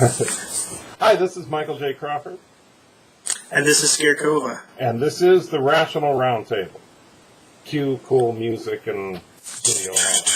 Hi, this is Michael J. Crawford. And this is Skierkowa. And this is the Rational Roundtable. Cue cool music and video and all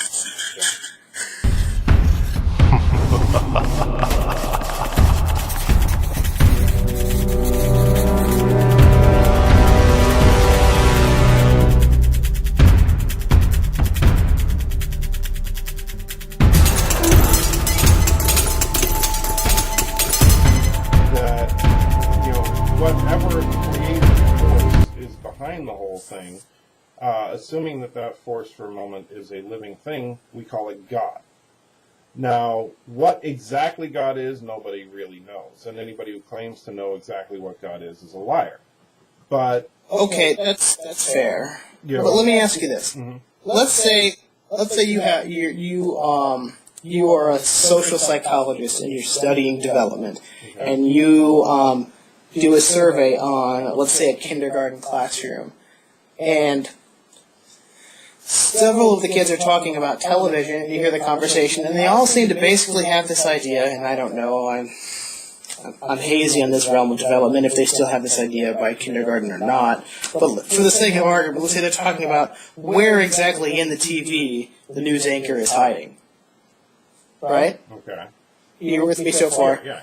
whatever creative force is behind the whole thing, assuming that force for a moment is a living thing, we call it God. Now, what exactly God is, nobody really knows. And anybody who claims to know exactly what God is a liar. But okay, that's fair. Yeah. But let me ask you this. Mm-hmm. Let's say you are a social psychologist and you're studying development, Okay. and you do a survey on, let's say, a kindergarten classroom, and several of the kids are talking about television, and you hear the conversation, and they all seem to basically have this idea, and I don't know, I'm hazy on this realm of development, if they still have this idea by kindergarten or not, but for the sake of argument, let's say they're talking about where exactly in the TV the news anchor is hiding. Right? Okay. You're with me so far? Yeah.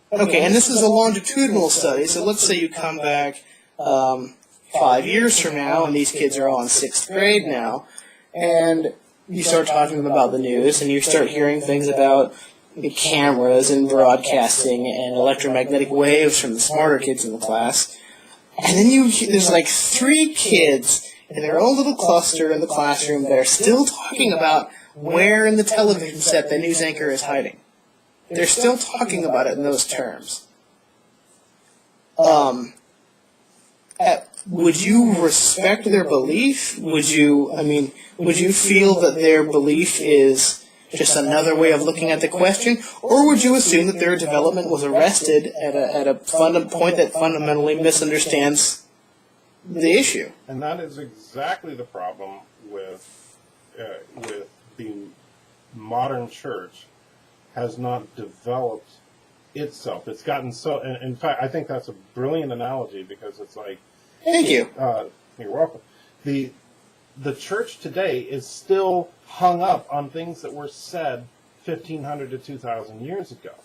Okay, and this is a longitudinal study, so let's say you come back 5 years from now, and these kids are all in 6th grade now, and you start talking to them about the news, and you start hearing things about the cameras and broadcasting and electromagnetic waves from the smarter kids in the class, and then there's like 3 kids in their own little cluster in the classroom that are still talking about where in the television set the news anchor is hiding. They're still talking about it in those terms. Would you respect their belief? Would you feel that their belief is just another way of looking at the question? Or would you assume that their development was arrested at a point that fundamentally misunderstands the issue? And that is exactly the problem with the modern church has not developed itself. It's gotten so, and in fact, I think that's a brilliant analogy because it's like, Thank you. You're welcome. The church today is still hung up on things that were said 1,500 to 2,000 years ago.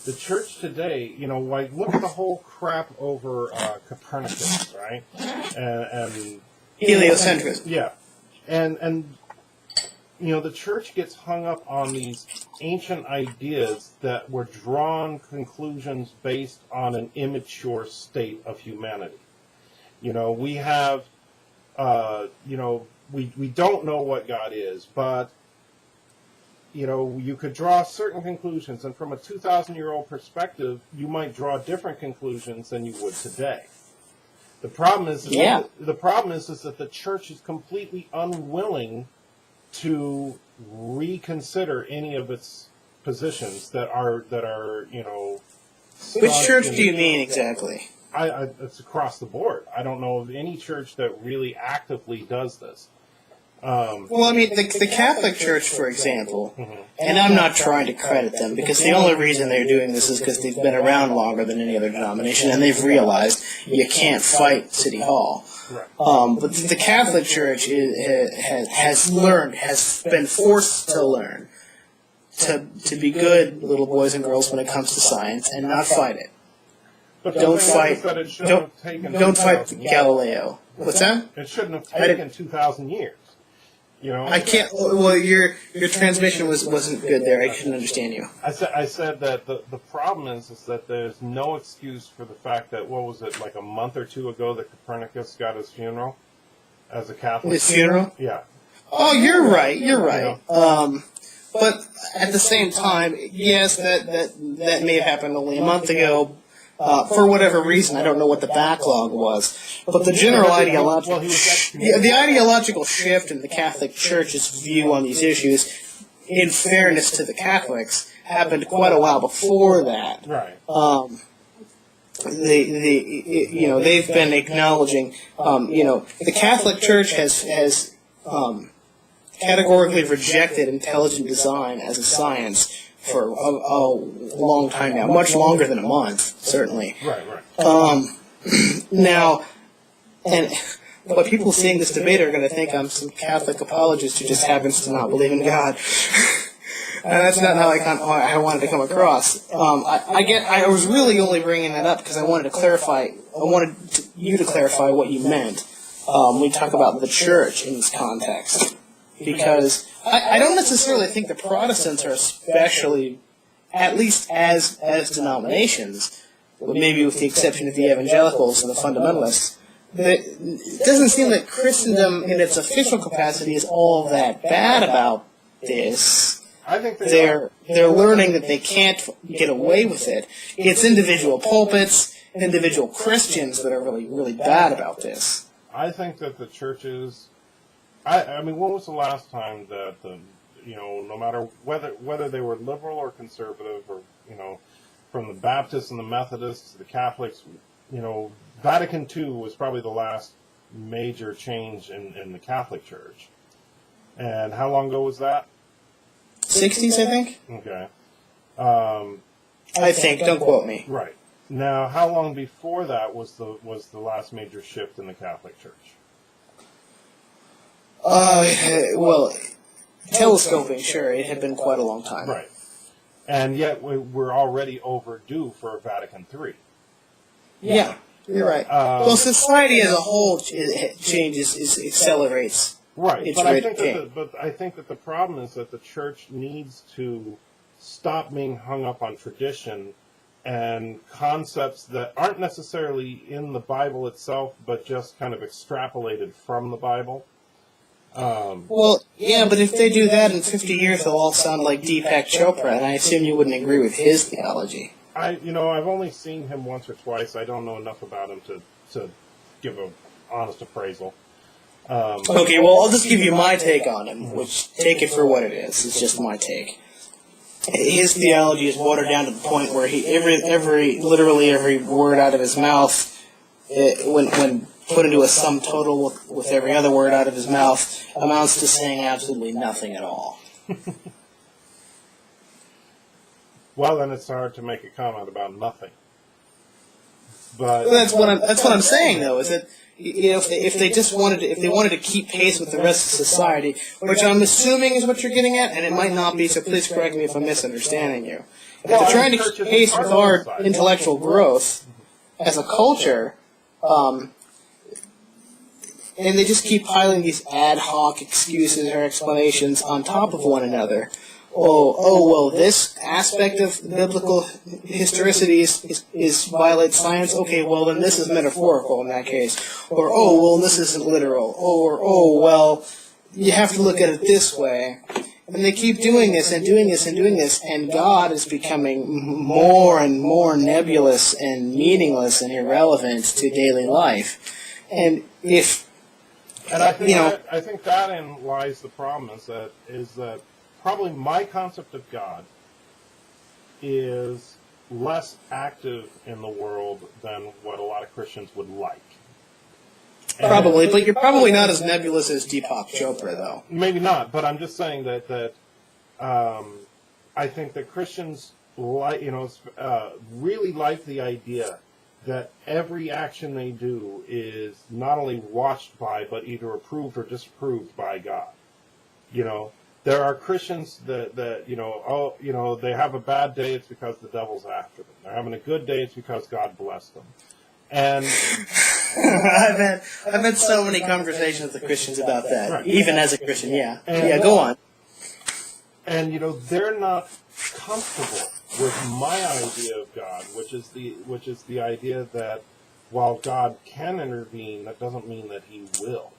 The church today, like, look at the whole crap over Copernicus, right? And Heliocentrism. Yeah. And the church gets hung up on these ancient ideas that were drawn conclusions based on an immature state of humanity. We have, we don't know what God is, but, you could draw certain conclusions, and from a 2,000-year-old perspective, you might draw different conclusions than you would today. The problem is that the church is completely unwilling to reconsider any of its positions that are Which church do you mean exactly? It's across the board. I don't know of any church that really actively does this. The Catholic Church, for example, Mm-hmm. and I'm not trying to credit them, because the only reason they're doing this is because they've been around longer than any other denomination, and they've realized you can't fight City Hall. Right. But the Catholic Church has been forced to learn to be good little boys and girls when it comes to science and not fight it. But Don't fight Galileo. What's that? It shouldn't have taken 2,000 years. I can't. Well, your transmission wasn't good there. I couldn't understand you. I said that the problem is that there's no excuse for the fact that, what was it, like a month or two ago that Copernicus got his funeral as a Catholic? His funeral? Yeah. Oh, you're right. But at the same time, yes, that may have happened only a month ago. For whatever reason, I don't know what the backlog was, but the general ideological the ideological shift in the Catholic Church's view on these issues, in fairness to the Catholics, happened quite a while before that. Right. They've been acknowledging, the Catholic Church has categorically rejected intelligent design as a science for a long time now, much longer than a month, certainly. Right. Now, and what people seeing this debate are going to think I'm some Catholic apologist who just happens to not believe in God. And that's not how I wanted to come across. I was really only bringing that up because I wanted to clarify. I wanted you to clarify what you meant when we talk about the church in this context. Because I don't necessarily think the Protestants are especially, at least as denominations, maybe with the exception of the evangelicals and the fundamentalists, it doesn't seem that Christendom in its official capacity is all that bad about this. I think they're learning that they can't get away with it. It's individual pulpits, individual Christians that are really, really bad about this. I think that the churches. I mean, when was the last time that no matter whether they were liberal or conservative, or from the Baptists and the Methodists to the Catholics, Vatican II was probably the last major change in the Catholic Church. And how long ago was that? 60s, I think. Okay. I think. Don't quote me. Right. Now, how long before that was the last major shift in the Catholic Church? Well, telescoping, sure, it had been quite a long time. Right. And yet we're already overdue for a Vatican III. Yeah, you're right. Well, society as a whole changes, accelerates. Right, but I think that the problem is that the church needs to stop being hung up on tradition and concepts that aren't necessarily in the Bible itself, but just kind of extrapolated from the Bible. Well, yeah, but if they do that in 50 years, they'll all sound like Deepak Chopra, and I assume you wouldn't agree with his theology. I've only seen him once or twice. I don't know enough about him to give an honest appraisal. Okay, well, I'll just give you my take on him, which, take it for what it is. It's just my take. His theology is watered down to the point where literally every word out of his mouth, when put into a sum total with every other word out of his mouth, amounts to saying absolutely nothing at all. Well, then it's hard to make a comment about nothing. But that's what I'm saying, though, is that if they wanted to keep pace with the rest of society, which I'm assuming is what you're getting at, and it might not be, so please correct me if I'm misunderstanding you. If they're trying to keep pace with our intellectual growth as a culture, and they just keep piling these ad hoc excuses or explanations on top of one another. Well, this aspect of biblical historicity is violates science. Okay, well, then this is metaphorical in that case. Or, well, this isn't literal. Or, well, you have to look at it this way. And they keep doing this and doing this and doing this, and God is becoming more and more nebulous and meaningless and irrelevant to daily life. And I think that lies the problem is that probably my concept of God is less active in the world than what a lot of Christians would like. Probably, but you're probably not as nebulous as Deepak Chopra, though. Maybe not, but I'm just saying that I think that Christians really like the idea that every action they do is not only watched by, but either approved or disapproved by God. There are Christians that they have a bad day, it's because the devil's after them. They're having a good day, it's because God blessed them. And I've had so many conversations with Christians about that, right. Even as a Christian, yeah. Go on. And they're not comfortable with my idea of God, which is the idea that while God can intervene, that doesn't mean that He will,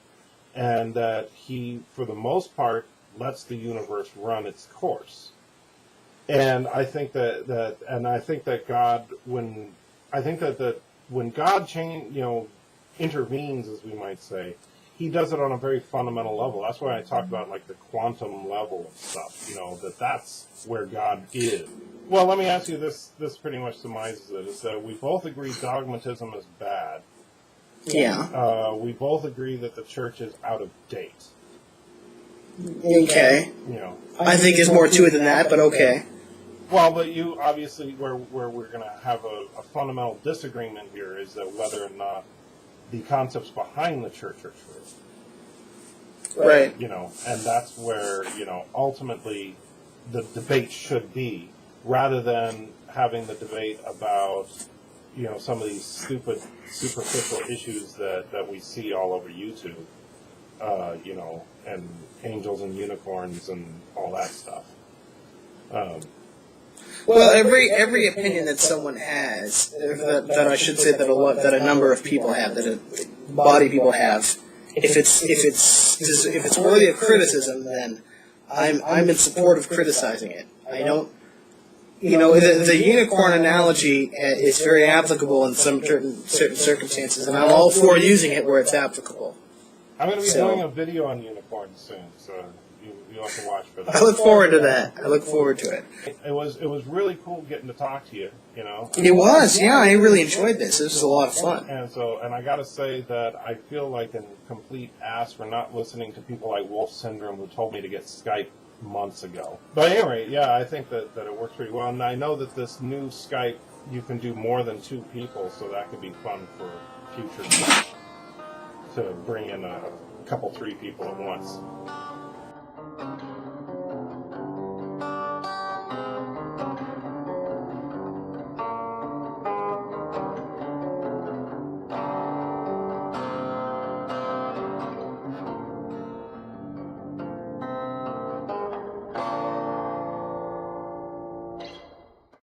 and that He, for the most part, lets the universe run its course. And I think that God, when God intervenes, as we might say, He does it on a very fundamental level. That's why I talk about like the quantum level and stuff. That's where God is. Well, let me ask you this. This pretty much surmises it. Is that we both agree dogmatism is bad. Yeah. We both agree that the church is out of date. Okay. I think there's more to it than that, but okay. Well, but you obviously where we're going to have a fundamental disagreement here is that whether or not the concepts behind the church are true. Right. You know, and that's where, you know, ultimately the debate should be, rather than having the debate about, you know, some of these stupid, superficial issues that we see all over YouTube, you know, and angels and unicorns and all that stuff. Well, every opinion that someone has, that I should say that a number of people have, that a body of people have, if it's worthy of criticism, then I'm in support of criticizing it. I don't. You know, the unicorn analogy is very applicable in some certain circumstances, and I'm all for using it where it's applicable. I'm going to be doing a video on unicorns soon, so you'll have to watch for that. I look forward to that. I look forward to it. It was really cool getting to talk to you. You know, It was, yeah. I really enjoyed this. This was a lot of fun. and I got to say that I feel like a complete ass for not listening to people like Wolf Syndrome who told me to get Skype months ago. But anyway, yeah, I think that it works pretty well, and I know that this new Skype you can do more than 2 people, so that could be fun for future to bring in a couple 3 people at once.